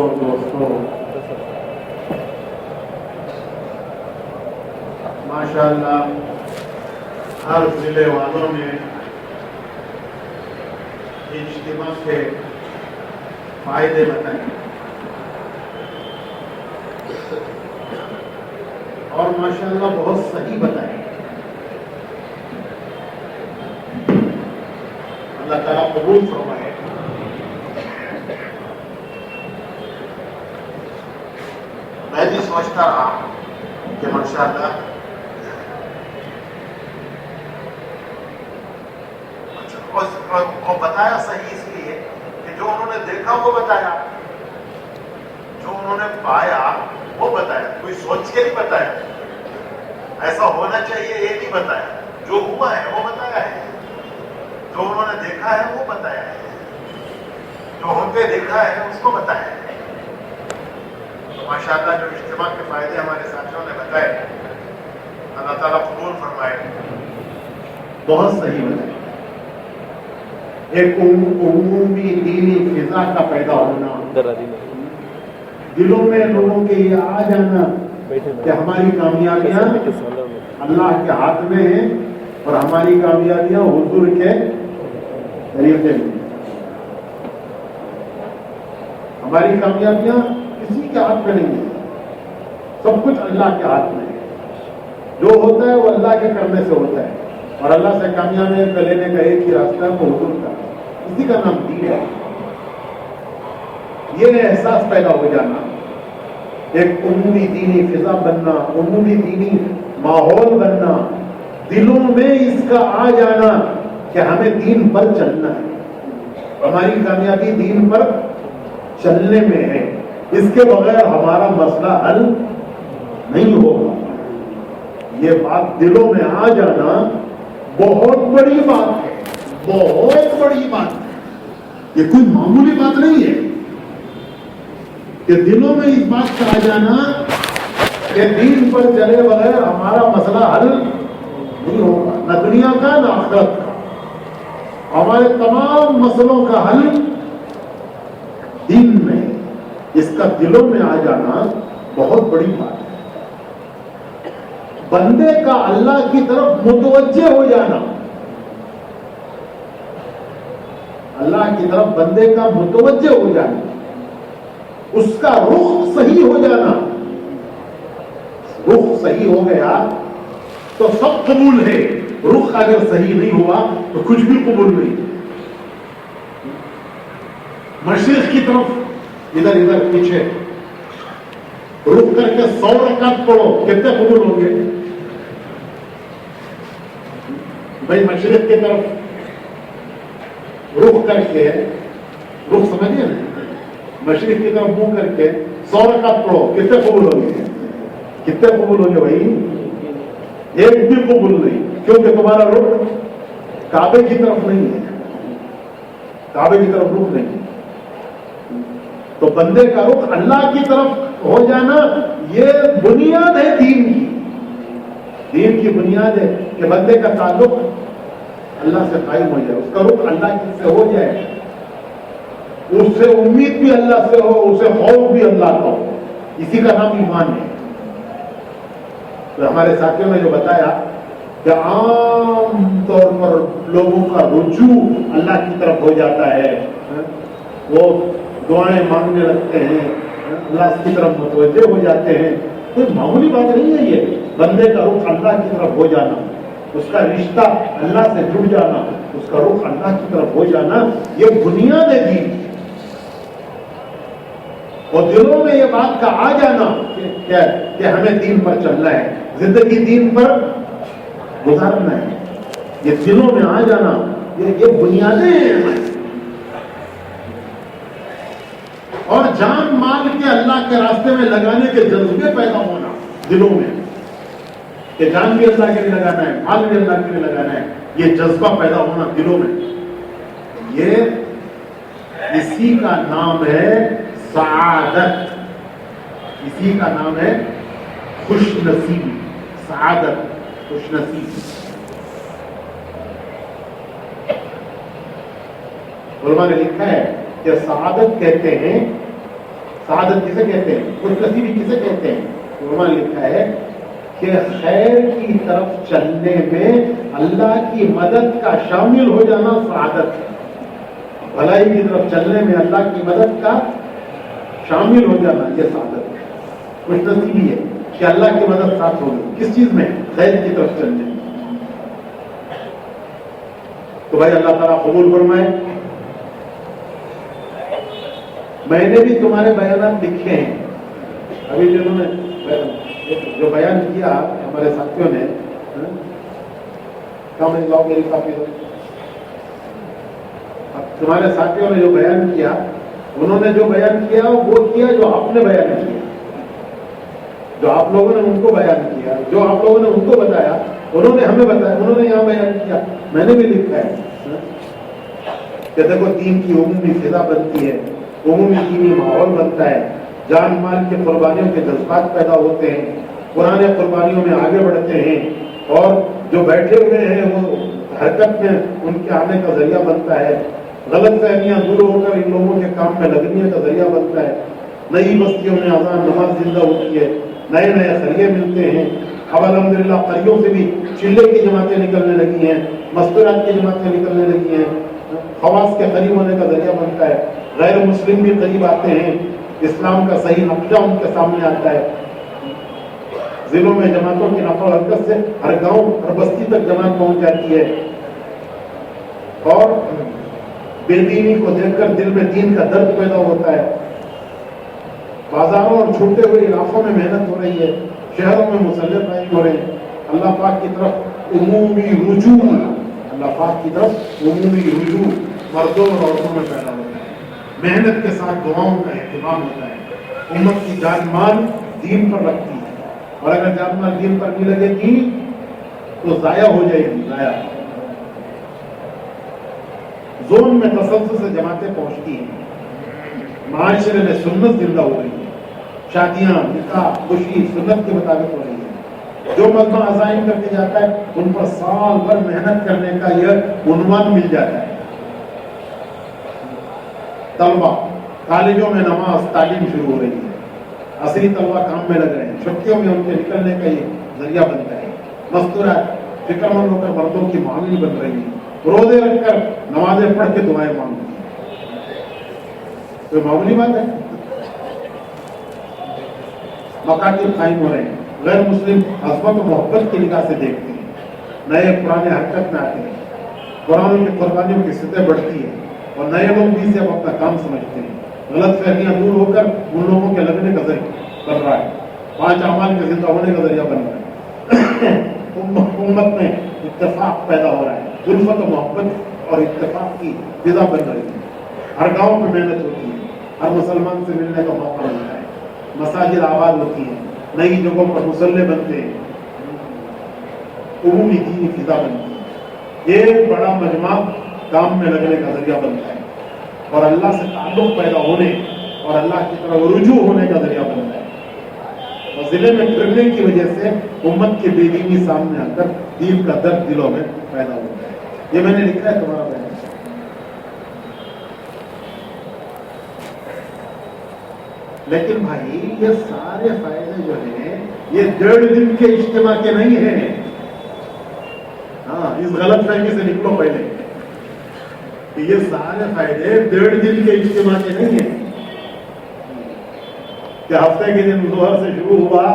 اور دوستوں، ماشاءاللہ ہر ضلع والوں نے اجتماع کے فائدے بتائے اور ماشاءاللہ بہت صحیح بتائے. اللہ تعالیٰ قبول فرمائے. میں بھی سوچتا رہا کہ ماشاءاللہ کو بتایا صحیح اس لیے کہ جو انہوں نے دیکھا وہ بتایا، جو انہوں نے پایا وہ بتایا. کوئی سوچ کے نہیں بتایا ایسا ہونا چاہیے یہ نہیں بتایا، جو ہوا ہے وہ بتایا ہے، جو انہوں نے دیکھا ہے وہ بتایا ہے، جو ہم پہ دیکھا ہے اس کو بتایا ہے. تو ماشاءاللہ جو اجتماع کے فائدے ہمارے ساتھیوں نے بتائے، اللہ تعالیٰ قبول فرمائے. بہت صحیح بتایا. ایک عمومی دینی فضا کا پیدا ہونا، دلوں میں لوگوں کے یہ آ جانا کہ ہماری کامیابیاں اللہ کے ہاتھ میں ہیں اور ہماری کامیابیاں حضور کے طریقے میں. ہماری کامیابیاں کسی کے ہاتھ میں نہیں ہیں، سب کچھ اللہ کے ہاتھ میں ہے. جو ہوتا ہے وہ اللہ کے کرنے سے ہوتا ہے اور اللہ سے کامیابی لینے کا ایک ہی راستہ ہے وہ حضور کا. اسی کا نام دین ہے. یہ احساس پیدا ہو جانا، ایک عمومی دینی فضا بننا، عمومی دینی ماحول بننا، دلوں میں اس کا آ جانا کہ ہمیں دین پر چلنا ہے، ہماری کامیابی دین پر چلنے میں ہے، اس کے بغیر ہمارا مسئلہ حل نہیں ہوگا. یہ بات دلوں میں آ جانا بہت بڑی بات ہے، بہت بڑی بات ہے. یہ کوئی معمولی بات نہیں ہے کہ دلوں میں اس بات کا آ جانا کہ دین پر چلے بغیر ہمارا مسئلہ حل نہیں ہوگا، نہ دنیا کا نہ آخرت کا. ہمارے تمام مسئلوں کا حل دین میں، اس کا دلوں میں آ جانا بہت بڑی بات ہے. بندے کا اللہ کی طرف متوجہ ہو جانا، اللہ کی طرف بندے کا متوجہ ہو جانا، اس کا رخ صحیح ہو جانا. رخ صحیح ہو گیا تو سب قبول ہے، رخ اگر صحیح نہیں ہوا تو کچھ بھی قبول نہیں. مشرق کی طرف ادھر ادھر پیچھے رخ کر کے 100 رکعت پڑھو، کتنے قبول ہوں گے بھائی؟ مشرق کی طرف رخ کر کے، رخ سمجھیے نا، مشرق کی طرف منہ کر کے 100 رکعت پڑھو، کتنے قبول ہوں گے؟ کتنے قبول ہوں گے بھائی؟ ایک بھی قبول نہیں، کیونکہ تمہارا رخ کعبے کی طرف نہیں ہے، کعبے کی طرف رخ نہیں. تو بندے کا رخ اللہ کی طرف ہو جانا یہ بنیاد ہے دین کی. دین کی بنیاد ہے کہ بندے کا تعلق اللہ سے قائم ہو جائے، اس کا رخ اللہ سے ہو جائے، اس سے امید بھی اللہ سے ہو، اسے خوف بھی اللہ کا ہو. اسی کا نام ایمان ہے. تو ہمارے ساتھیوں نے جو بتایا کہ عام طور پر لوگوں کا رجوع اللہ کی طرف ہو جاتا ہے، وہ دعائیں مانگنے لگتے ہیں، اللہ کی طرف متوجہ ہو جاتے ہیں. کوئی معمولی بات نہیں ہے یہ. بندے کا رخ اللہ کی طرف ہو جانا، اس کا رشتہ اللہ سے جڑ جانا، اس کا رخ اللہ کی طرف ہو جانا، یہ بنیاد ہے دین. اور دلوں میں یہ بات کا آ جانا کہ ہمیں دین پر چلنا ہے، زندگی دین پر گزارنا ہے، یہ دلوں میں آ جانا یہ بنیادیں ہیں. اور جان مال کے اللہ کے راستے میں لگانے کے جذبے پیدا ہونا دلوں میں کہ جان بھی اللہ کے لیے لگانا ہے، مال بھی اللہ کے لیے لگانا ہے، یہ جذبہ پیدا ہونا دلوں میں. یہ اسی کا نام ہے سعادت، اسی کا نام ہے خوش نصیبی. سعادت، خوش نصیبی. علماء نے لکھا ہے کہ سعادت کہتے ہیں سعادت کسے کہتے ہیں؟ خوش نصیبی کسے کہتے ہیں؟ علماء نے لکھا ہے کہ خیر کی طرف چلنے میں اللہ کی مدد کا شامل ہو جانا سعادت ہے. بھلائی کی طرف چلنے میں اللہ کی مدد کا شامل ہو جانا یہ سعادت ہے. خوش نصیبی ہے کہ اللہ کی مدد ساتھ ہوگی. کس چیز میں؟ خیر کی طرف چلنے میں. تو بھائی اللہ تعالیٰ قبول فرمائے. میں نے بھی تمہارے بیانات لکھے ہیں. ابھی جنہوں نے جو بیان کیا ہمارے ساتھیوں نے میری کافی تمہارے ساتھیوں نے جو بیان کیا, انہوں نے جو بیان کیا وہ کیا جو آپ نے بیان کیا, جو آپ لوگوں نے ان کو بیان کیا, جو آپ لوگوں نے ان کو بتایا انہوں نے ہمیں بتایا, انہوں نے یہاں بیان کیا. میں نے بھی لکھا ہے کہ دیکھو دین کی عمومی فضا بنتی ہے, عمومی دینی ماحول بنتا ہے, جان مال کی قربانیوں کے جذبات پیدا ہوتے ہیں, پرانے قربانیوں میں آگے بڑھتے ہیں, اور جو بیٹھے ہوئے ہیں وہ حرکت میں ان کے آنے کا ذریعہ بنتا ہے, غلط فہمیاں دور ہو کر ان لوگوں کے کام میں لگنے کا ذریعہ بنتا ہے, نئی بستیوں میں اذان نماز زندہ ہوتی ہے, نئے نئے خلیے ملتے ہیں. اب الحمدللہ قریوں سے بھی چلے کی جماعتیں نکلنے لگی ہیں, مستورات کی جماعتیں نکلنے لگی ہیں, خواص کے قریب ہونے کا ذریعہ بنتا ہے. غیر مسلم بھی قریب آتے ہیں, اسلام کا صحیح نقشہ ان کے سامنے آتا ہے. ضلعوں میں جماعتوں کی نقل و حرکت سے ہر گاؤں ہر بستی تک جماعت پہنچ جاتی ہے, اور بے دینی کو دیکھ کر دل میں دین کا درد پیدا ہوتا ہے. بازاروں اور چھوٹے ہوئے علاقوں میں محنت ہو رہی ہے, شہروں میں مسلح قائم ہو رہے ہیں. اللہ پاک کی طرف عمومی رجوع, اللہ پاک کی طرف عمومی رجوع مردوں اور عورتوں میں پیدا ہوتا ہے. محنت کے ساتھ دعاؤں کا اہتمام ہوتا ہے. امت کی جان مال دین پر رکھتی ہے, اور اگر جان مال دین پر نہیں لگے گی تو ضائع ہو جائے گی. ضائع زون میں تسلسل سے جماعتیں پہنچتی ہیں, معاشرے میں سنت زندہ ہو رہی ہے, شادیاں نکاح خوشی سنت کے مطابق ہو رہی ہے. جو مذہب عزائم کر کے جاتا ہے ان پر سال بھر محنت کرنے کا یہ عنوان مل جاتا ہے. طلبہ کالجوں میں نماز تعلیم شروع ہو رہی ہے, عصری طلبہ کام میں لگ رہے ہیں, چھٹیوں میں ان کے نکلنے کا یہ ذریعہ بنتا ہے. مستورات فکر مند ہو کر مردوں کی معاملی بن رہی ہے, روزے رکھ کر نمازیں پڑھ کے دعائیں مانگتی ہیں. کوئی معمولی بات ہے؟ مکاتب قائم ہو رہے ہیں, غیر مسلم عظمت و محبت کی نگاہ سے دیکھتے ہیں, نئے پرانے حرکت میں آتے ہیں, قرآن کی قربانیوں کی سطح بڑھتی ہے, اور نئے لوگ بھی اسے اپنا کام سمجھتے ہیں. غلط فہمیاں دور ہو کر ان لوگوں کے لگنے کا ذریعہ بن رہا ہے, 5 اعمال کے زندہ ہونے کا ذریعہ بن رہا ہے. امت میں اتفاق پیدا ہو رہا ہے, الفت و محبت اور اتفاق کی فضا بن رہی ہے. ہر گاؤں میں محنت ہوتی ہے, ہر مسلمان سے ملنے کا موقع ملتا ہے, مساجد آباد ہوتی ہیں, نئی جگہوں پر مصلے بنتے ہیں, عمومی دینی فضا بنتی ہے. ایک بڑا مجمع کام میں لگنے کا ذریعہ بنتا ہے, اور اللہ سے تعلق پیدا ہونے اور اللہ کی طرف رجوع ہونے کا ذریعہ بنتا ہے. اور ضلع میں پھرنے کی وجہ سے امت کے بے دینی سامنے آ کر دین کا درد دلوں میں پیدا ہوتا ہے. یہ میں نے لکھا ہے تمہارا بیان. لیکن بھائی یہ سارے فائدے جو ہیں یہ 1.5 دن کے اجتماع کے نہیں ہیں. ہاں, اس غلط فہمی سے نکلو پہلے. یہ سارے فائدے 1.5 دن کے اجتماع کے نہیں ہیں کہ ہفتے کے دن ظہر سے شروع ہوا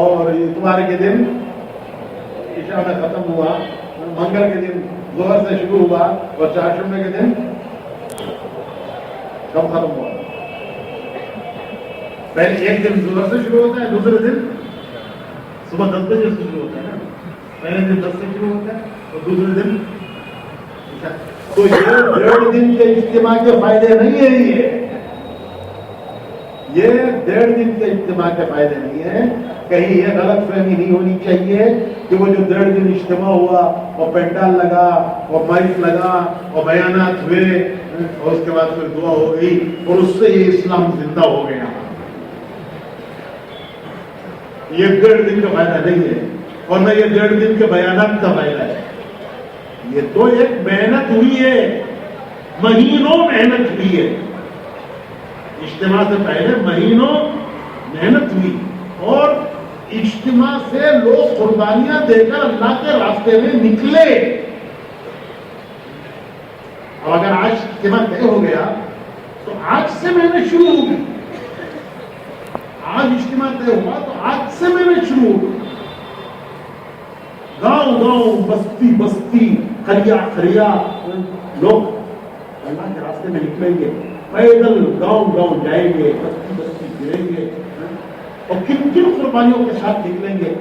اور اتوار کے دن عشاء میں ختم ہوا, منگل کے دن ظہر سے شروع ہوا اور چہارشنبے کے دن کب ختم ہوا. پہلے ایک دن ظہر سے شروع ہوتا ہے, دوسرے دن صبح 10 بجے سے شروع ہوتا ہے نا. پہلے دن 10 سے شروع ہوتا ہے اور دوسرے دن. تو یہ 1.5 دن کے اجتماع کے فائدے نہیں ہیں. یہ 1.5 دن کے اجتماع کے فائدے نہیں ہیں. کہیں یہ غلط فہمی نہیں ہونی چاہیے کہ وہ جو 1.5 دن اجتماع ہوا اور پینڈال لگا اور مائک لگا اور بیانات ہوئے اور اس کے بعد پھر دعا ہو گئی اور اس سے یہ اسلام زندہ ہو گیا. یہ 1.5 دن کا فائدہ نہیں ہے, اور نہ یہ 1.5 دن کے بیانات کا فائدہ ہے. یہ تو ایک محنت ہوئی ہے, مہینوں محنت ہوئی ہے. اجتماع سے پہلے مہینوں محنت ہوئی اور اجتماع سے لوگ قربانیاں دے کر اللہ کے راستے میں نکلے. اور اگر آج اجتماع طے ہو گیا تو آج سے محنت شروع ہوگی. آج اجتماع طے ہوا تو آج سے محنت شروع ہوگی. گاؤں گاؤں بستی بستی قریہ قریہ لوگ اللہ کے راستے میں نکلیں گے. پیدل گاؤں گاؤں جائیں گے, بستی بستی پھریں گے اور کن کن قربانیوں کے ساتھ نکلیں گے.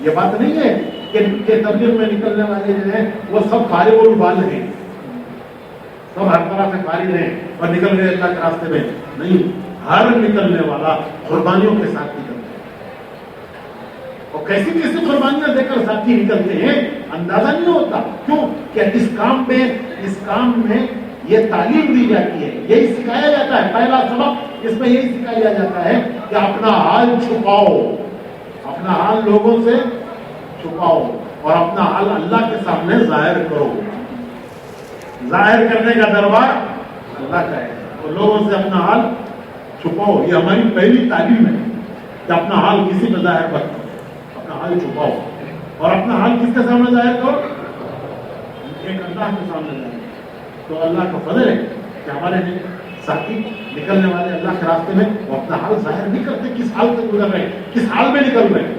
یہ بات نہیں ہے کہ تبلیغ میں نکلنے والے جو ہیں وہ سب فارغ البال ہیں, سب ہر طرح سے فارغ ہیں اور نکل گئے اللہ کے راستے میں. نہیں, ہر نکلنے والا قربانیوں کے ساتھ نکلتا ہے. اور کیسی کیسی قربانیاں دے کر ساتھی نکلتے ہیں اندازہ نہیں ہوتا. کیوں کہ اس کام میں یہ تعلیم دی جاتی ہے, یہی سکھایا جاتا ہے. پہلا سبق اس میں یہی سکھایا جاتا ہے کہ اپنا حال چھپاؤ, اپنا حال لوگوں سے چھپاؤ اور اپنا حال اللہ کے سامنے ظاہر کرو. ظاہر کرنے کا دربار اللہ کا ہے اور لوگوں سے اپنا حال چھپاؤ. یہ ہماری پہلی تعلیم ہے کہ اپنا حال کسی پہ ظاہر مت کرو, اپنا حال چھپاؤ. اور اپنا حال کس کے سامنے ظاہر کرو؟ ایک اللہ کے سامنے ظاہر. تو اللہ کا فضل ہے کہ ہمارے ساتھی نکلنے والے اللہ کے راستے میں وہ اپنا حال ظاہر نہیں کرتے کس حال سے گزر رہے ہیں, کس حال میں نکل رہے ہیں.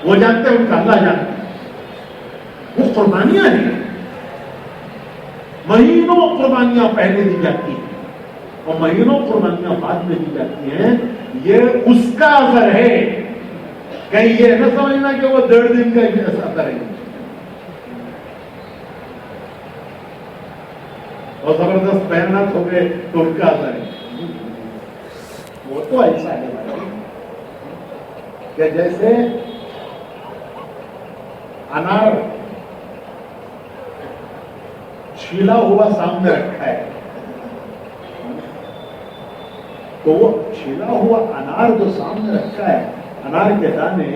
وہ جانتے ہیں, ان کا اللہ جانتا ہے. وہ قربانیاں ہیں, مہینوں قربانیاں پہلے دی جاتی ہیں اور مہینوں قربانیاں بعد میں دی جاتی ہیں. یہ اس کا اثر ہے. کہیں یہ نہ سمجھنا کہ وہ 1.5 دن کا اثر ہے اور زبردست محنت ہو گئے تو ان کا اثر ہے. وہ تو ایسا ہے کہ جیسے انار چھیلا ہوا سامنے رکھا ہے تو وہ چھیلا ہوا انار جو سامنے رکھا ہے, انار کے دانے,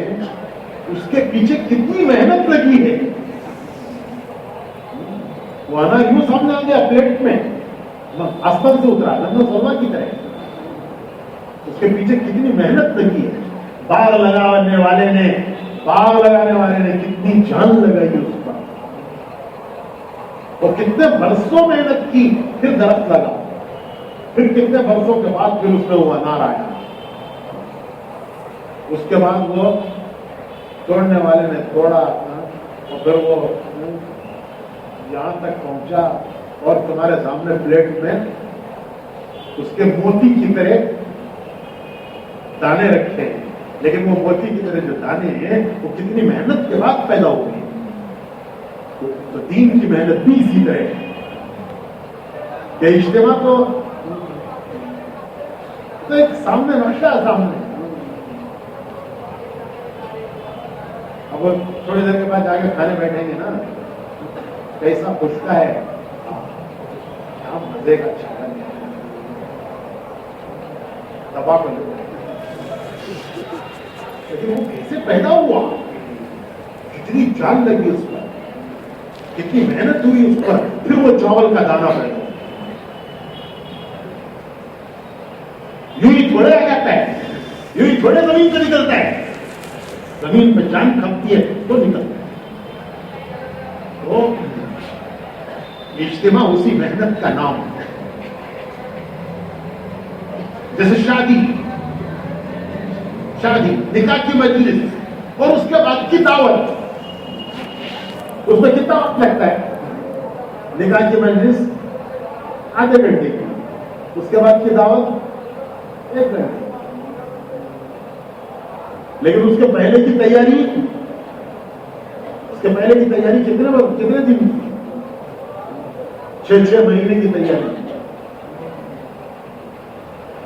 اس کے پیچھے کتنی محنت لگی ہے. وہ انار یوں سامنے آ گیا پلیٹ میں, آسمان سے اترا لندن سرما کی طرح. اس کے پیچھے کتنی محنت لگی ہے. باغ لگانے والے نے کتنی جان لگائی اس پر اور کتنے برسوں محنت کی, پھر درخت لگا, پھر کتنے برسوں کے بعد پھر اس میں وہ انار آیا. اس کے بعد وہ توڑنے والے نے توڑا اور پھر وہ یہاں تک پہنچا اور تمہارے سامنے پلیٹ میں اس کے موتی کی طرح دانے رکھے. لیکن وہ موتی کی طرح جو دانے ہیں وہ کتنی محنت کے بعد پیدا ہوئے. تو دین کی محنت بھی اسی طرح ہے کہ اجتماع تو ایک سامنے نقشہ سامنے. اب تھوڑی دیر کے بعد جا کے کھانے بیٹھیں گے نا, کیسا خوشتا ہے, کیا مزے کا اچھا دبا کر لو. لیکن وہ کیسے پیدا ہوا, کتنی جان لگی اس پر, کتنی محنت ہوئی اس پر, پھر وہ چاول کا دانہ پیدا ہوا. یوں ہی تھوڑے آ جاتا ہے, یوں ہی تھوڑے زمین سے نکلتا ہے. زمین پہ جان کھپتی ہے تو نکلتا ہے. تو اجتماع اسی محنت کا نام ہے. جیسے شادی نکاح کی مجلس اور اس کے بعد کی دعوت, اس میں کتنا وقت لگتا ہے؟ نکاح کی مجلس آدھے گھنٹے کی, اس کے بعد کی دعوت 1 گھنٹے. لیکن اس کے پہلے کی تیاری, کتنے دن کی؟ 6 مہینے کی تیاری.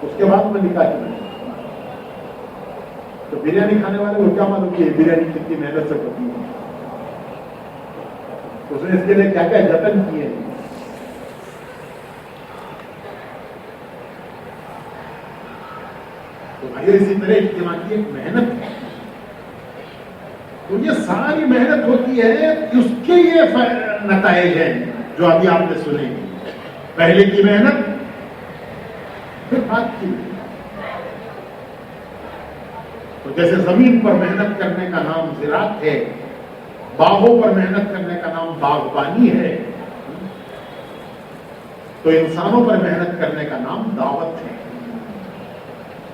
اس کے بعد میں نکاح کی. تو بریانی کھانے والے کو کیا معلوم کہ بریانی کتنی محنت سے کرتی ہے, اس نے اس کے لیے کیا کیا جتن کیے. تو بھائی اسی طرح اجتماع کی ایک محنت ہے. تو یہ ساری محنت ہوتی ہے, اس کے یہ نتائج ہیں جو ابھی آپ نے سنے. پہلے کی محنت پھر بات کی. تو جیسے زمین پر محنت کرنے کا نام زراعت ہے, باغوں پر محنت کرنے کا نام باغبانی ہے, تو انسانوں پر محنت کرنے کا نام دعوت ہے.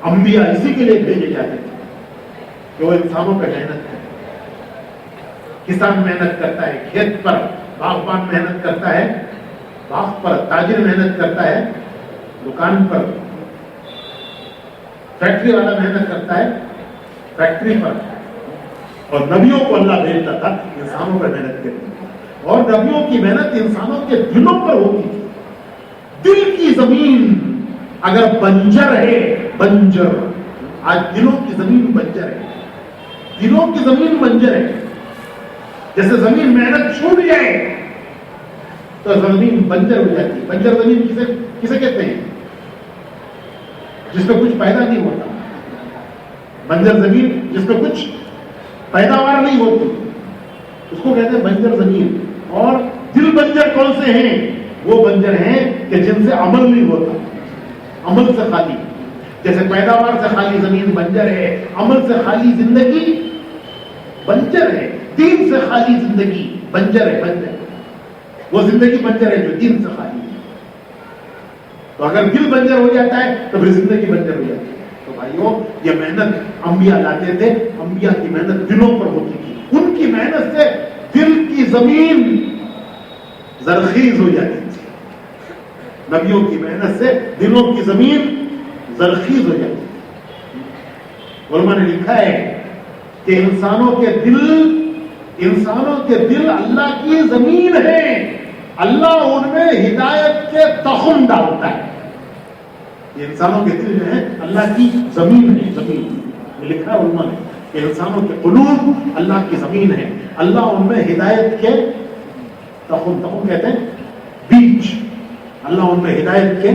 انبیاء اسی کے لیے بھیجے جاتے تھے کہ وہ انسانوں پہ محنت کریں. کسان محنت کرتا ہے کھیت پر, باغبان محنت کرتا ہے باغ پر, تاجر محنت کرتا ہے دکان پر, فیکٹری والا محنت کرتا ہے فیکٹری پر. اور نبیوں کو اللہ بھیجتا تھا انسانوں پر محنت کرنے, اور نبیوں کی محنت انسانوں کے دلوں پر ہوتی تھی. دل کی زمین اگر بنجر ہے, بنجر, آج دلوں کی زمین بنجر ہے, دلوں کی زمین بنجر ہے. جیسے زمین محنت چھوٹ جائے تو زمین بنجر ہو جاتی ہے. بنجر زمین کسے کہتے ہیں؟ جس میں کچھ پیدا نہیں ہوتا. بنجر زمین جس میں کچھ پیداوار نہیں ہوتی, اس کو کہتے ہیں بنجر زمین. اور دل بنجر کون سے ہیں؟ وہ بنجر ہیں کہ جن سے عمل نہیں ہوتا, عمل سے خالی. جیسے پیداوار سے خالی زمین بنجر ہے, عمل سے خالی زندگی بنجر ہے. دین سے خالی زندگی بنجر ہے, بنجر. وہ زندگی بنجر ہے جو دین سے خالی ہے. تو اگر دل بنجر ہو جاتا ہے تو پھر زندگی بنجر ہو جاتی ہے. تو بھائیوں, یہ محنت انبیاء لاتے تھے, انبیاء کی محنت دلوں پر ہوتی تھی. ان کی محنت سے دل کی زمین زرخیز ہو جاتی تھی. نبیوں کی محنت سے دلوں کی زمین زرخیز ہو جاتی تھی. علماء نے لکھا ہے کہ انسانوں کے دل اللہ کی زمین ہے. اللہ ان میں ہدایت کے تخم ڈالتا ہے. یہ انسانوں کے دل جو ہے اللہ کی زمین ہے. زمین لکھا ہے علماء نے کہ انسانوں کے قلوب اللہ کی زمین ہے. اللہ ان میں ہدایت کے تخم کہتے ہیں بیج. اللہ ان میں ہدایت کے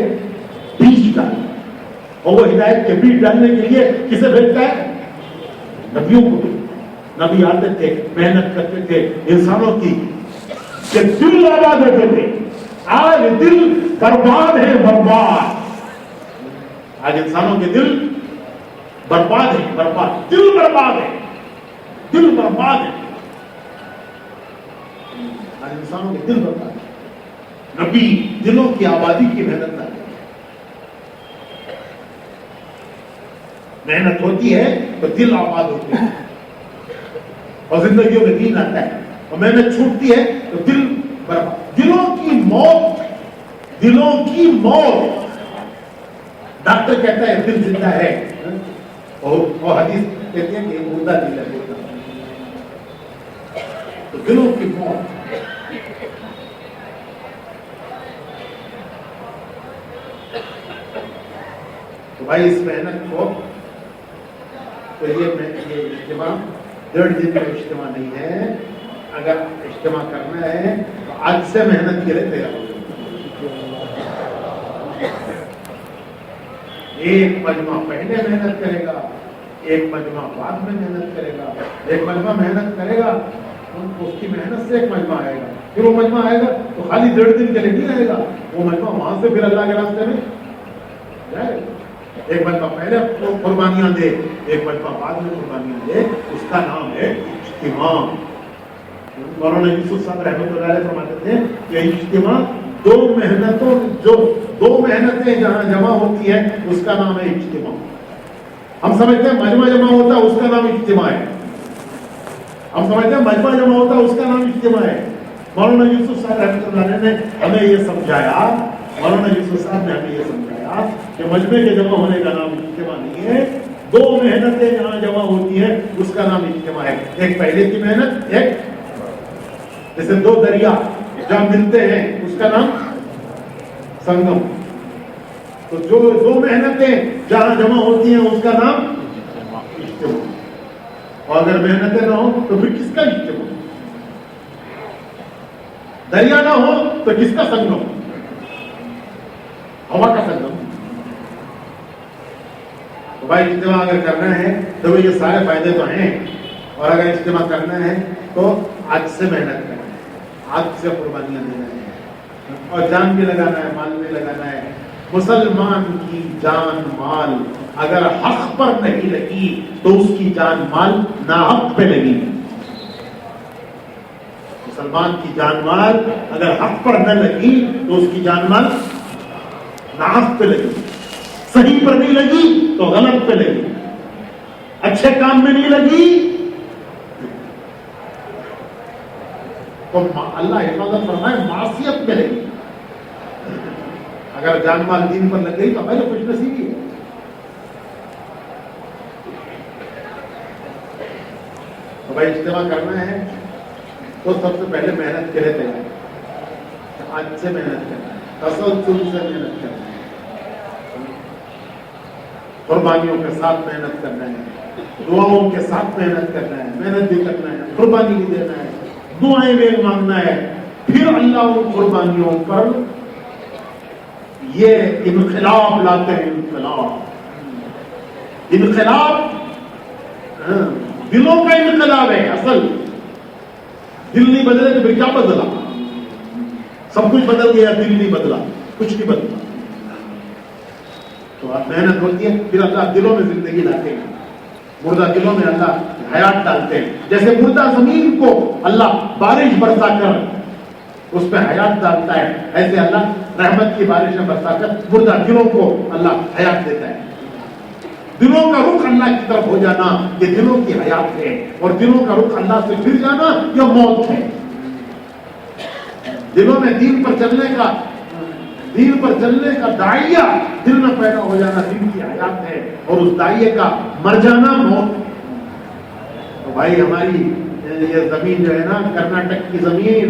بیج ڈالتا ہے. اور وہ ہدایت کے بیج ڈالنے کے لیے کسے بھیجتا ہے؟ نبیوں کو. نبی آتے تھے, محنت کرتے تھے انسانوں کی, کہ دل آباد ہوتے تھے. آج دل برباد ہے, برباد. آج انسانوں کے دل برباد ہے, برباد. دل برباد ہے, دل برباد ہے. آج انسانوں کے دل برباد ہے. نبی دلوں کی آبادی کی محنت کرتے ہیں. محنت ہوتی ہے تو دل آباد ہوتے ہیں اور زندگیوں میں دین آتا ہے. اور محنت چھوٹتی ہے تو دل برباد. دلوں کی موت, دلوں کی موت. ڈاکٹر کہتا ہے دل زندہ ہے, اور حدیث کہتے ہیں کہ مردہ دل ہے. تو دلوں کی موت. تو بھائی اس محنت کو, تو یہ اجتماع 1.5 دن کا اجتماع نہیں ہے. اگر اجتماع کرنا ہے تو آج سے محنت کے لیے تیار ہو. ایک مجمع پہلے محنت کرے گا, ایک مجمع بعد میں محنت کرے گا. ایک مجمع محنت کرے گا, اس کی محنت سے ایک مجمع آئے گا. پھر وہ مجمع آئے گا تو خالی 1.5 دن کے لیے نہیں آئے گا. وہ مجمع وہاں سے پھر اللہ کے راستے میں جائے گا. ایک مجمع پہلے قربانیاں دے, ایک مجمع بعد میں قربانیاں دے. اس کا نام ہے اجتماع. مولانا یوسف صاحب رحمۃ اللہ علیہ فرماتے تھے کہ اجتماع دو محنتیں جہاں جمع ہوتی ہے اس کا نام ہے اجتماع. ہم سمجھتے ہیں مجمع جمع ہوتا ہے اس کا نام اجتماع ہے. ہم سمجھتے ہیں مجمع جمع ہوتا ہے اس کا نام اجتماع ہے. مولانا یوسف صاحب رحمۃ اللہ علیہ نے ہمیں یہ سمجھایا, مولانا یوسف صاحب نے ہمیں یہ سمجھایا کہ مجمع کے جمع ہونے کا نام اجتماع نہیں ہے. 2 محنتیں جہاں جمع ہوتی ہیں اس کا نام اجتماع ہے. ایک پہلے کی محنت, ایک جیسے 2 دریا جہاں ملتے ہیں اس کا نام سنگم. تو جو 2 محنتیں جہاں جمع ہوتی ہیں اس کا نام اجتماع. اور اگر محنتیں نہ ہوں تو پھر کس کا اجتماع؟ دریا نہ ہو تو کس کا سنگم؟ ہوا کا سنگم. تو بھائی اجتماع اگر کرنا ہے تو یہ سارے فائدے تو ہیں. اور اگر اجتماع کرنا ہے تو آج سے محنت کرنا ہے, آج سے قربانیاں دینا ہے, اور جان بھی لگانا ہے, مال بھی لگانا ہے, مسلمان کی جان مال اگر حق پر نہیں لگی تو اس کی جان مال ناحق پہ لگی. مسلمان کی جان مال اگر حق پر نہ لگی تو اس کی جان مال ناحق پہ لگی. صحیح پر نہیں لگی تو غلط پہ لگی. اچھے کام میں نہیں لگی تو اللہ حفاظت فرمائے معصیت پہ لگی. اگر جان مال دین پر لگ گئی تو پہلے خوش نصیبی ہے. تو بھائی اجتماع کرنا ہے تو سب سے پہلے محنت کرے تیار. آج سے محنت کرنا ہے, تسلسل سے محنت کرنا ہے, قربانیوں کے ساتھ محنت کرنا ہے, دعاؤں کے ساتھ محنت کرنا ہے, محنت بھی کرنا ہے, قربانی بھی دینا ہے, دعائیں بھی مانگنا ہے. پھر اللہ ان قربانیوں پر یہ انقلاب لاتے ہیں. انقلاب دلوں کا انقلاب ہے. اصل دل نہیں بدلے تو پھر کیا بدلا؟ سب کچھ بدل گیا, دل نہیں بدلا, کچھ نہیں بدلا. تو اب محنت ہوتی ہے, پھر اللہ دلوں میں زندگی لاتے ہیں. مردہ دلوں میں اللہ حیات ڈالتے ہیں. جیسے مردہ زمین کو اللہ بارش برسا کر اس پہ حیات ڈالتا ہے, ایسے اللہ رحمت کی بارشیں برسا کر مردہ دلوں کو اللہ حیات دیتا ہے. دلوں کا رخ اللہ کی طرف ہو جانا یہ دلوں کی حیات ہے, اور دلوں کا رخ اللہ سے پھر جانا یہ موت ہے. دلوں میں دین پر چلنے کا داعیہ دل میں پیدا ہو جانا دین کی حیات ہے, اور اس داعیے کا مر جانا موت ہے. تو بھائی ہماری یہ زمین جو ہے نا, کرناٹک کی زمین,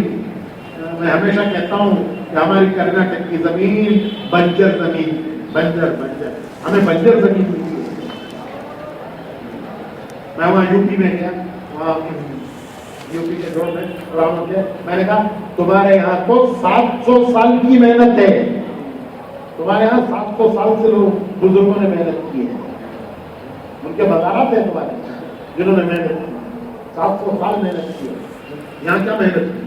میں ہمیشہ کہتا ہوں کہ ہماری کرناٹک کی زمین بنجر زمین, بنجر ہمیں بنجر زمین ملی ہے. میں وہاں یو پی میں گیا, وہاں یو پی کے دور میں نے کہا تمہارے یہاں تو 700 سال کی محنت ہے. تمہارے یہاں 700 سال سے لوگ بزرگوں نے محنت کی ہے. ان کے مزارات ہیں تمہارے جنہوں نے محنت کی, 700 سال محنت کی ہے. یہاں کیا محنت کی؟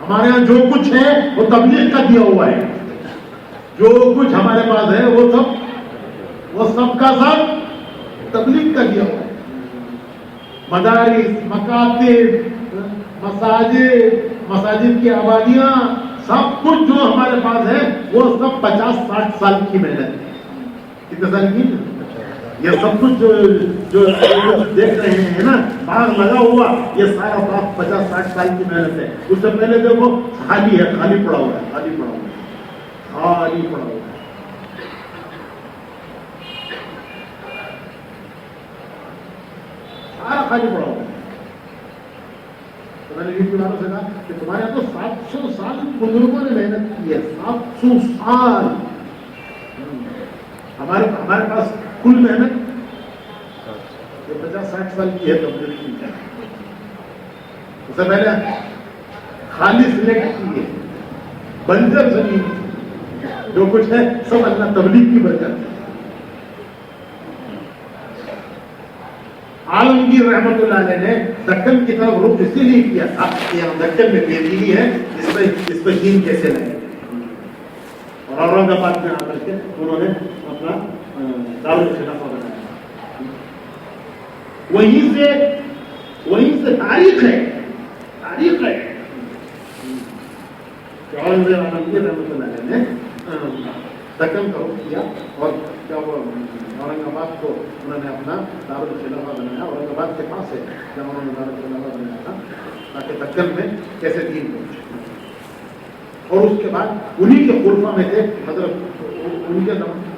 ہمارے یہاں جو کچھ ہے وہ تبلیغ کا دیا ہوا ہے. جو کچھ ہمارے پاس ہے وہ سب کا سب تبلیغ کا دیا ہوا ہے. مدارس, مکاتب, مساجد کی آبادیاں, سب کچھ جو ہمارے پاس ہے وہ سب 50-60 سال کی محنت ہے. کتنے سال کی؟ یہ سب کچھ جو دیکھ رہے ہیں نا, باغ لگا ہوا, یہ سارا باغ 50-60 سال کی محنت ہے. اس سے پہلے دیکھو خالی ہے, خالی پڑا ہوا ہے. سارا خالی پڑا ہوا ہے. تو میں نے یہ والوں سے کہا کہ تمہارے یہاں تو 700 سال بزرگوں نے محنت کی ہے. 700 سال. ہمارے پاس کل محنت 50-60 سال کی ہے. اس سے پہلے خالی سلیکٹ کی ہے, بنجر زمین, جو کچھ ہے سب اللہ تبلیغ کی برکت ہے. عالمگیر رحمت اللہ علیہ نے دکن کی طرف رخ اسی لیے کیا تھا کہ یہاں دکن میں تبدیلی ہے, اس پہ دین کیسے لگے. اور اورنگ آباد میں آ کر کے انہوں نے اپنا دارالخلافہ بنایا. وہیں سے تاریخ ہے کہ عالمگیر رحمت اللہ علیہ نے دکن کا رخ کیا, اور جب اورنگ آباد کو انہوں نے اپنا دارالخلافہ بنایا. اورنگ آباد کے پاس ہے جب انہوں نے دارالخلافہ بنایا تھا تاکہ دکن میں کیسے دین پہنچے. اور اس کے بعد انہی کے خلفاء میں تھے حضرت,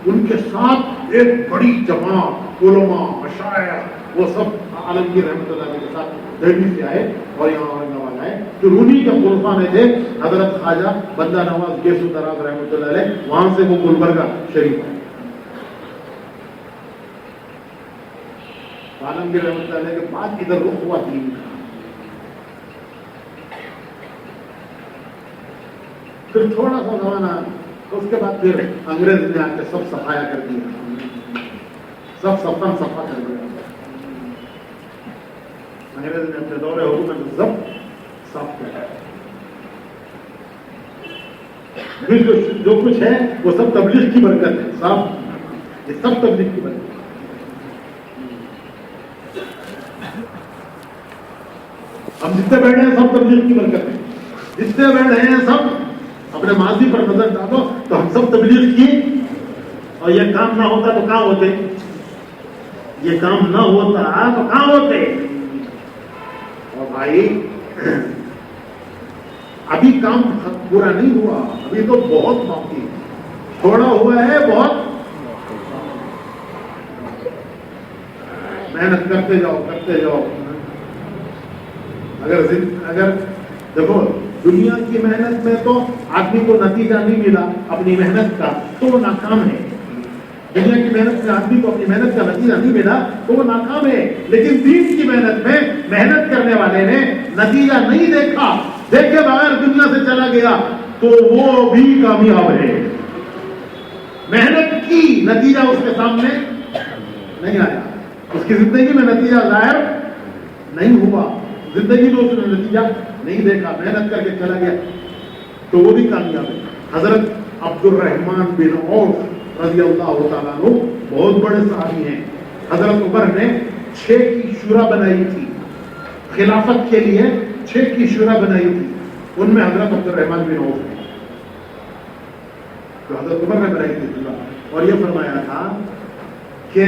ان کے ساتھ ایک بڑی جماعت علماء, مشائخ, وہ سب عالمگیر رحمت اللہ علیہ کے ساتھ دہلی سے آئے اور یہاں اورنگ آباد آئے. جو انہی کے خلفاء میں تھے حضرت خواجہ بندہ نواز گیسو دراز رحمت اللہ علیہ, وہاں سے وہ گلبرگہ شریف آئے. عالمگیر رحمت اللہ علیہ کے بعد ادھر رخ ہوا دین کا. پھر تھوڑا سا زمانہ, اس کے بعد پھر انگریز نے آ کے سب صفایا کر دیا, سب سپن صفا کر دیا. انگریز نے اپنے دور حکومت سب صاف کیا. جو کچھ ہے وہ سب تبلیغ کی برکت ہے صاحب، یہ سب تبلیغ کی برکت ہے۔ ہم جتنے بیٹھے ہیں سب تبلیغ کی برکت ہے، جتنے بیٹھے ہیں سب اپنے ماضی پر نظر ڈالو تو ہم سب تبلیغ کی، اور یہ کام نہ ہوتا تو کہاں ہوتے، یہ کام نہ ہوتا تو کہاں ہوتے۔ اور بھائی ابھی کام پورا نہیں ہوا، ابھی تو بہت باقی ہے، تھوڑا ہوا ہے بہت، محنت کرتے جاؤ کرتے جاؤ۔ اگر دیکھو دنیا کی محنت میں تو آدمی کو نتیجہ نہیں ملا اپنی محنت کا تو وہ ناکام ہے، دنیا کی محنت میں آدمی کو اپنی محنت کا نتیجہ نہیں ملا تو وہ ناکام ہے، لیکن دین کی محنت میں محنت کرنے والے نے نتیجہ نہیں دیکھا، دیکھے بغیر دنیا سے چلا گیا تو وہ بھی کامیاب ہے۔ محنت کی نتیجہ اس کے سامنے نہیں آیا، اس کی زندگی میں نتیجہ ظاہر نہیں ہوا، زندگی میں اس نے نتیجہ نہیں دیکھا، محنت کر کے چلا گیا تو وہ بھی کامیاب ہے۔ حضرت عبد الرحمن بن عوف رضی اللہ تعالیٰ عنہ بہت بڑے صحابی ہیں، حضرت عمر نے 6 کی شورا بنائی تھی، خلافت کے لیے 6 کی شورا بنائی تھی، ان میں حضرت عبد الرحمن بن عوف نے تو حضرت عمر نے بنائی تھی اور یہ فرمایا تھا کہ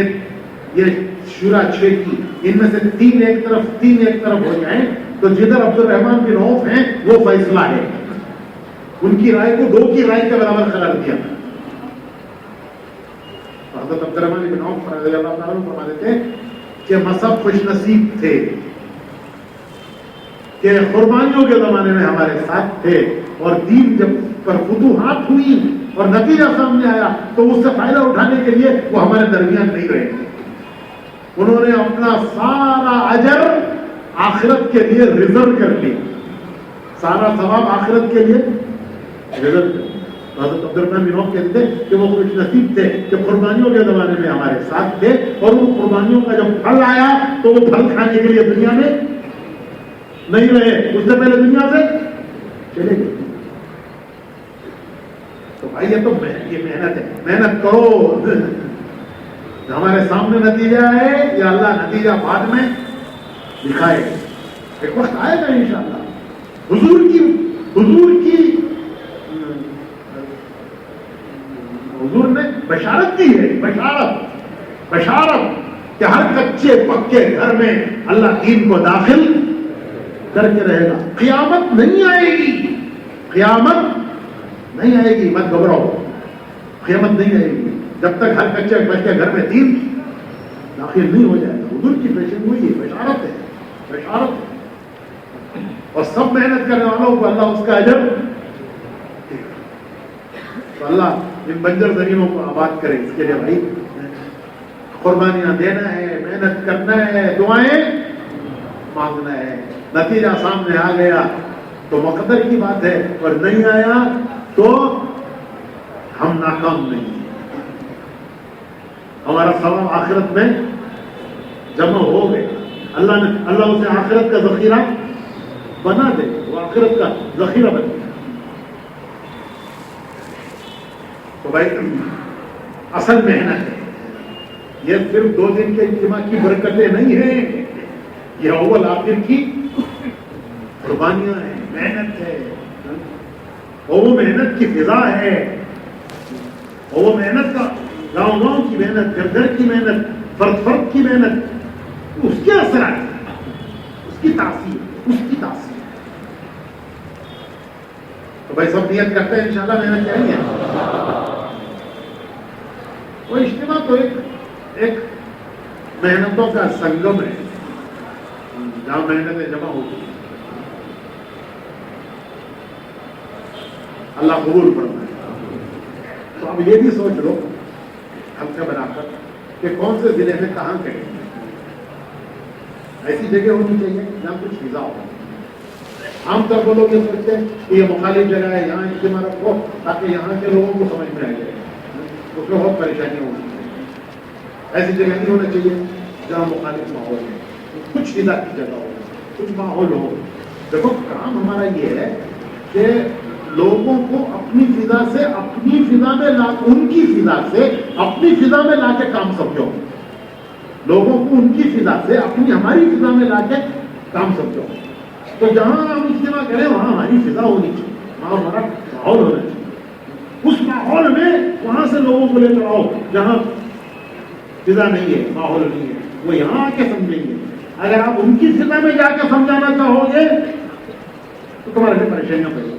یہ شورا 6 کی ان میں سے 3 ایک طرف ہو جائیں تو جدھر عبد الرحمن بن عوف ہیں وہ فیصلہ ہے، ان کی رائے کو 2 کی رائے کے برابر قرار دیا۔ حضرت عبد الرحمن بن عوف رضی اللہ تعالیٰ عنہ فرماتے تھے کہ مصعب خوش نصیب تھے کہ قربانیوں کے زمانے میں ہمارے ساتھ تھے، اور دین جب پر فتوحات ہوئی اور نتیجہ سامنے آیا تو اس سے فائدہ اٹھانے کے لیے وہ ہمارے درمیان نہیں رہے، انہوں نے اپنا سارا اجر آخرت کے لیے ریزرو کر لیا، سارا ثواب آخرت کے لیے ریزرو کر لیا۔ حضرت عبد الرحمن بن عوف کہتے تھے کہ وہ خوش نصیب تھے کہ قربانیوں کے زمانے میں ہمارے ساتھ تھے، اور ان قربانیوں کا جب پھل آیا تو وہ پھل کھانے کے لیے دنیا میں نہیں رہے، اس سے پہلے دنیا سے چلے گئے۔ تو بھائی یہ تو یہ محنت ہے، محنت کرو، ہمارے سامنے نتیجہ ہے یا اللہ نتیجہ بعد میں دکھائے، ایک وقت آئے گا انشاءاللہ۔ حضور نے بشارت دی ہے، بشارت کہ ہر کچے پکے گھر میں اللہ دین کو داخل کر کے رہے گا، قیامت نہیں آئے گی، قیامت نہیں آئے گی، مت گھبراؤ، قیامت نہیں آئے گی جب تک ہر کچے پکے گھر میں دین داخل نہیں ہو جائے گا۔ حضور کی پیشن ہوئی ہے، بشارت ہے، بشارت ہے، اور سب محنت کرنے والوں کو اللہ اس کا اجر، تو اللہ ان بنجر زمینوں کو آباد کرے، اس کے لیے بھائی قربانیاں دینا ہے، محنت کرنا ہے، دعائیں مانگنا ہے۔ نتیجہ سامنے آ گیا تو مقدر کی بات ہے، اور نہیں آیا تو ہم ناکام نہیں ہیں، ہمارا ثواب آخرت میں جمع ہو گئے، اللہ اسے آخرت کا ذخیرہ بنا دے، وہ آخرت کا ذخیرہ بن گیا۔ تو بھائی اصل محنت ہے، یہ صرف 2 دن کے اجتماع کی برکتیں نہیں ہیں، یہ اول آخر کی قربانیاں ہیں، محنت ہے، اور وہ محنت کی فضا ہے، اور وہ محنت کا گاؤں گاؤں کی محنت، گھر گھر کی محنت، فرد فرد کی محنت، اس کے اثرات، اس کی تاثیر، تو بھائی سب نیت کرتے ہیں انشاءاللہ محنت جائیں گے۔ وہ اجتماع تو ایک محنتوں کا سنگم ہے جہاں محنتیں جمع ہوتی ہیں، اللہ قبول فرمائے۔ تو اب یہ بھی سوچ لو ہلکا بنا کر کہ کون سے ضلع میں کہاں کریں، ایسی جگہ ہونی چاہیے جہاں کچھ فضا ہو۔ عام طور پر لوگ یہ سوچتے ہیں کہ یہ مخالف جگہ ہے، یہاں اجتماع رکھو تاکہ یہاں کے لوگوں کو سمجھ میں آ جائے، اس میں بہت پریشانیاں ہوتی ہیں۔ ایسی جگہ نہیں ہونا چاہیے جہاں مخالف ماحول ہے، کچھ فضا کی جگہ ہو، کچھ ماحول ہو۔ دیکھو کام ہمارا یہ ہے کہ لوگوں کو اپنی فضا سے اپنی فضا میں لا، ان کی فضا سے اپنی فضا میں لا کے کام سمجھو. لوگوں کو ان کی فضا سے اپنی ہماری فضا میں لا کے کام سمجھو. تو جہاں ہم اجتماع کریں وہاں ہماری فضا ہونی چاہیے، وہاں ہمارا ماحول ہونا چاہیے. اس ماحول میں وہاں سے لوگوں کو لے کر آؤ جہاں فضا نہیں ہے، ماحول نہیں ہے، وہ یہاں آ کے سمجھیں گے. اگر آپ ان کی فضا میں جا کے سمجھانا چاہو گے تو تمہارے لیے پریشانیاں پڑیں گی.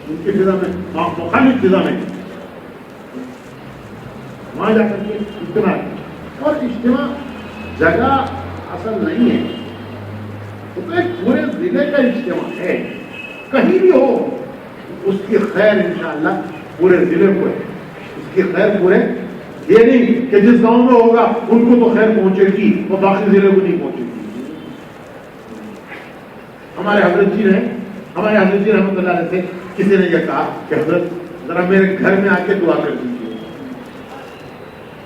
ان کی فضا میں، مخالف فضا میں وہاں جا کر کے اجتماع. اور اجتماع جگہ اصل نہیں ہے، تو ایک پورے ضلع کا اجتماع ہے، کہیں بھی ہو اس کی خیر انشاءاللہ پورے ضلع کو ہے. اس کی خیر پورے، یہ نہیں کہ جس گاؤں میں ہوگا ان کو تو خیر پہنچے گی اور باقی ضلع کو نہیں پہنچے گی. ہمارے حضرت جی رحمۃ اللہ علیہ سے کسی نے یہ کہا کہ حضرت ذرا میرے گھر میں آ کے دعا کر دیجیے.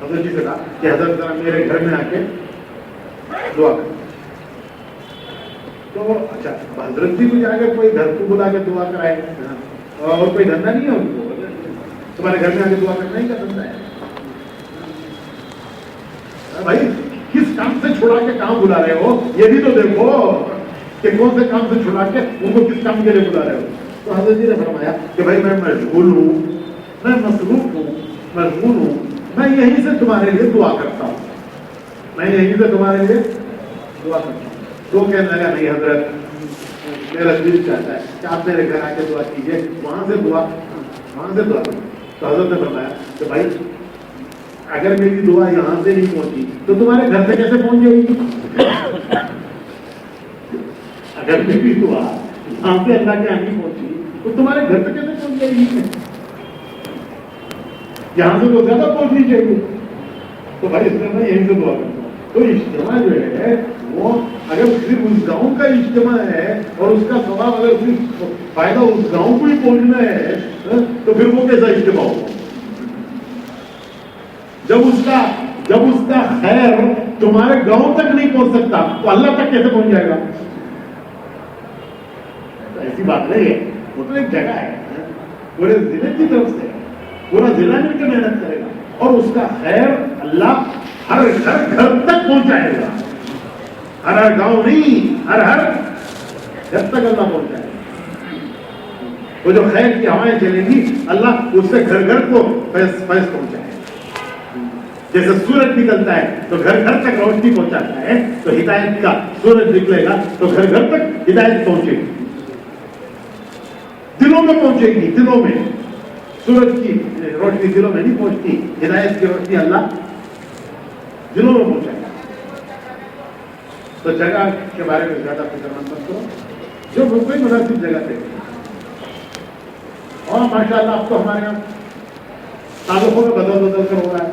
حضرت جی سے کہا کہ حضرت ذرا میرے گھر میں آ کے دعا کر. تو اچھا حضرت جی کو جا کے کوئی گھر کو بلا کے دعا کرائے اور کوئی دھندا نہیں ہے ان کو. تمہارے گھر میں آ کے دعا کرنا ہی کا دھندا ہے بھائی. کس کام سے چھڑا کے کام بلا رہے ہو یہ بھی تو دیکھو کہ کون سے کام سے چھڑا کے ان کو کس کام کے لیے بلا رہے ہو. تو حضرت جی نے فرمایا کہ بھائی میں مشغول ہوں، میں مصروف ہوں، مشغول ہوں، میں یہیں سے تمہارے لیے دعا کرتا ہوں، میں یہیں سے تمہارے لیے دعا کرتا ہوں. تو کہنے لگا نہیں حضرت میرا دل چاہتا ہے کہ آپ میرے گھر آ کے دعا کیجیے، وہاں سے دعا کریں. تو حضرت نے فرمایا کہ بھائی اگر میری دعا یہاں سے نہیں پہنچی تو تمہارے گھر سے کیسے پہنچ جائے گی؟ اگر میری دعا یہاں سے اللہ کے یہاں نہیں پہنچی تو تمہارے گھر سے کیسے پہنچ جائے گی؟ یہاں سے تو زیادہ پہنچنی چاہیے. تو بھائی اس میں میں یہیں سے دعا کرتا ہوں. تو اجتماع جو ہے وہ اگر صرف اس گاؤں کا اجتماع ہے اور اس کا ثواب اگر صرف فائدہ اس گاؤں کو ہی پہنچنا ہے تو پھر وہ کیسا اجتماع ہوگا؟ جب اس کا خیر تمہارے گاؤں تک نہیں پہنچ سکتا تو اللہ تک کیسے پہنچ جائے گا؟ ایسی بات نہیں ہے، وہ تو ایک جگہ ہے، پورے ضلع کی طرف سے پورا ضلع مل کے محنت کرے گا اور اس کا خیر اللہ ہر گھر تک پہنچائے گا. ہر گاؤں نہیں، ہر گھر تک اللہ پہنچائے گا. وہ جو خیر کی ہوائیں چلیں گی اللہ اس سے گھر کو فیض پہنچائے گا. جیسے سورج نکلتا ہے تو گھر تک روشنی پہنچاتا ہے، تو ہدایت کا سورج نکلے گا تو گھر تک ہدایت پہنچے گی، دلوں میں پہنچے گی. دلوں میں سورج کی روشنی دلوں میں نہیں پہنچتی، ہدایت کی روشنی اللہ دلوں میں پہنچائے گا. تو جگہ کے بارے میں زیادہ فکر مند مت کرو، جو کوئی مناسب جگہ پہ. اور ماشاء اللہ اب تو ہمارے یہاں تعلقوں میں بدل کر ہو رہا ہے.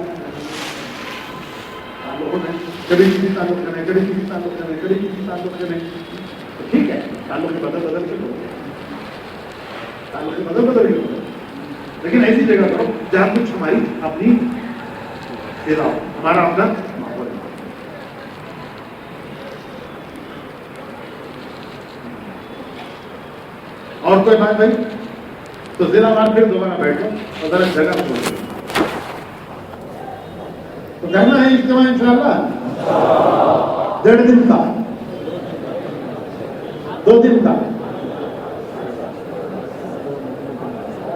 کبھی کسی تعلق کریں، کبھی کسی تعلق کریں، کبھی کسی تعلق کریں. ٹھیک ہے، تعلق کے بدل کے ہو، تعلق کے بدل کے ہو، لیکن ایسی جگہ کرو جہاں کچھ ہماری اپنی فضا ہو، ہمارا اپنا ماحول ہے. اور کوئی بات بھائی تو ضلع وار پھر دوبارہ بیٹھو اور ذرا جگہ چھوڑو. تو کرنا ہے اجتماع انشاءاللہ 1.5 دن کا، 2 دن کا،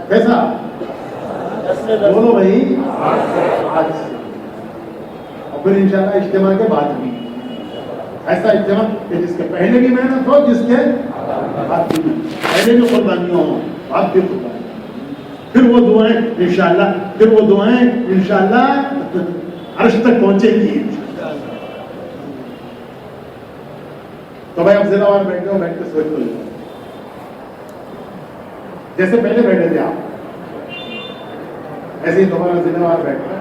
کیسا بولو بھائی؟ آج سے اور پھر انشاءاللہ اجتماع کے بعد بھی ایسا اجتماع کہ جس کے پہلے بھی محنت ہو، جس کے بعد بھی پہلے بھی قربانیاں ہوں، بعد بھی قربانیاں. پھر وہ دعائیں انشاءاللہ عرش تک پہنچے گی. تو بھائی اب ضلع وار بیٹھے ہو، بیٹھ کے سوچ لو جیسے پہلے بیٹھے تھے آپ ایسے ہی دوبارہ ضلع وار بیٹھنا.